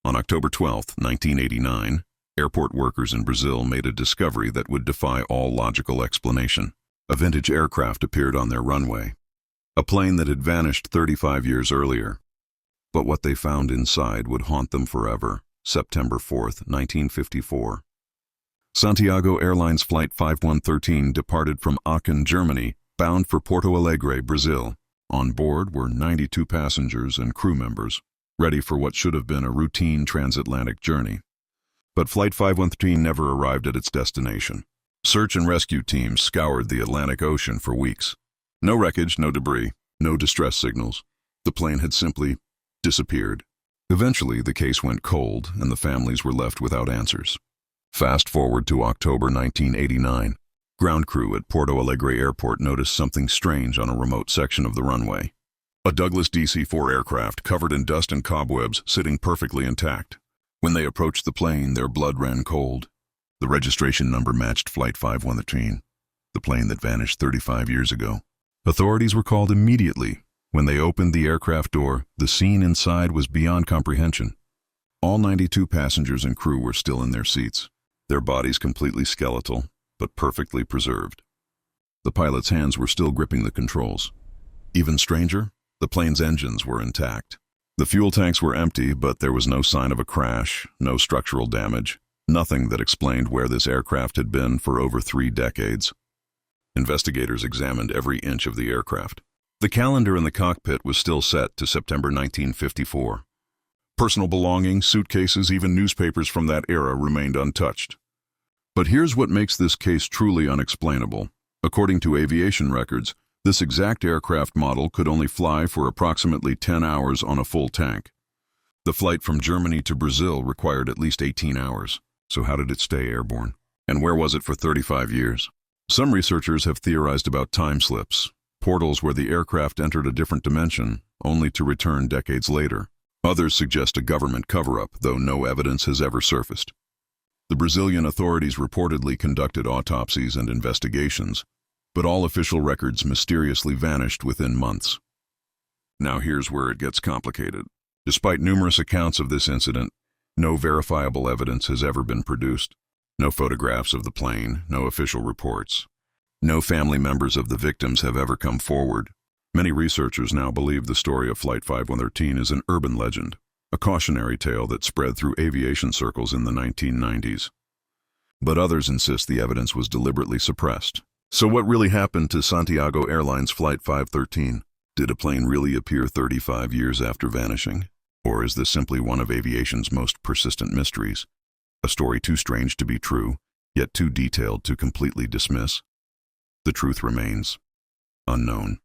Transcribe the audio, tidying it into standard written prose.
On October 12, 1989, airport workers in Brazil made a discovery that would defy all logical explanation. A vintage aircraft appeared on their runway, a plane that had vanished 35 years earlier. But what they found inside would haunt them forever. September 4, 1954. Santiago Airlines Flight 5113 departed from Aachen, Germany, bound for Porto Alegre, Brazil. On board were 92 passengers and crew members, ready for what should have been a routine transatlantic journey. But Flight 513 never arrived at its destination. Search and rescue teams scoured the Atlantic Ocean for weeks. No wreckage, no debris, no distress signals. The plane had simply disappeared. Eventually, the case went cold, and the families were left without answers. Fast forward to October 1989. Ground crew at Porto Alegre Airport noticed something strange on a remote section of the runway. A Douglas DC-4 aircraft covered in dust and cobwebs, sitting perfectly intact. When they approached the plane, their blood ran cold. The registration number matched Flight 513, the plane that vanished 35 years ago. Authorities were called immediately. When they opened the aircraft door, the scene inside was beyond comprehension. All 92 passengers and crew were still in their seats, their bodies completely skeletal, but perfectly preserved. The pilot's hands were still gripping the controls. Even stranger, the plane's engines were intact. The fuel tanks were empty, but there was no sign of a crash, no structural damage, nothing that explained where this aircraft had been for over 3 decades. Investigators examined every inch of the aircraft. The calendar in the cockpit was still set to September 1954. Personal belongings, suitcases, even newspapers from that era remained untouched. But here's what makes this case truly unexplainable. According to aviation records, this exact aircraft model could only fly for approximately 10 hours on a full tank. The flight from Germany to Brazil required at least 18 hours. So how did it stay airborne? And where was it for 35 years? Some researchers have theorized about time slips, portals where the aircraft entered a different dimension, only to return decades later. Others suggest a government cover-up, though no evidence has ever surfaced. The Brazilian authorities reportedly conducted autopsies and investigations, but all official records mysteriously vanished within months. Now here's where it gets complicated. Despite numerous accounts of this incident, no verifiable evidence has ever been produced. No photographs of the plane, no official reports. No family members of the victims have ever come forward. Many researchers now believe the story of Flight 5113 is an urban legend, a cautionary tale that spread through aviation circles in the 1990s. But others insist the evidence was deliberately suppressed. So what really happened to Santiago Airlines Flight 513? Did a plane really appear 35 years after vanishing? Or is this simply one of aviation's most persistent mysteries? A story too strange to be true, yet too detailed to completely dismiss? The truth remains unknown.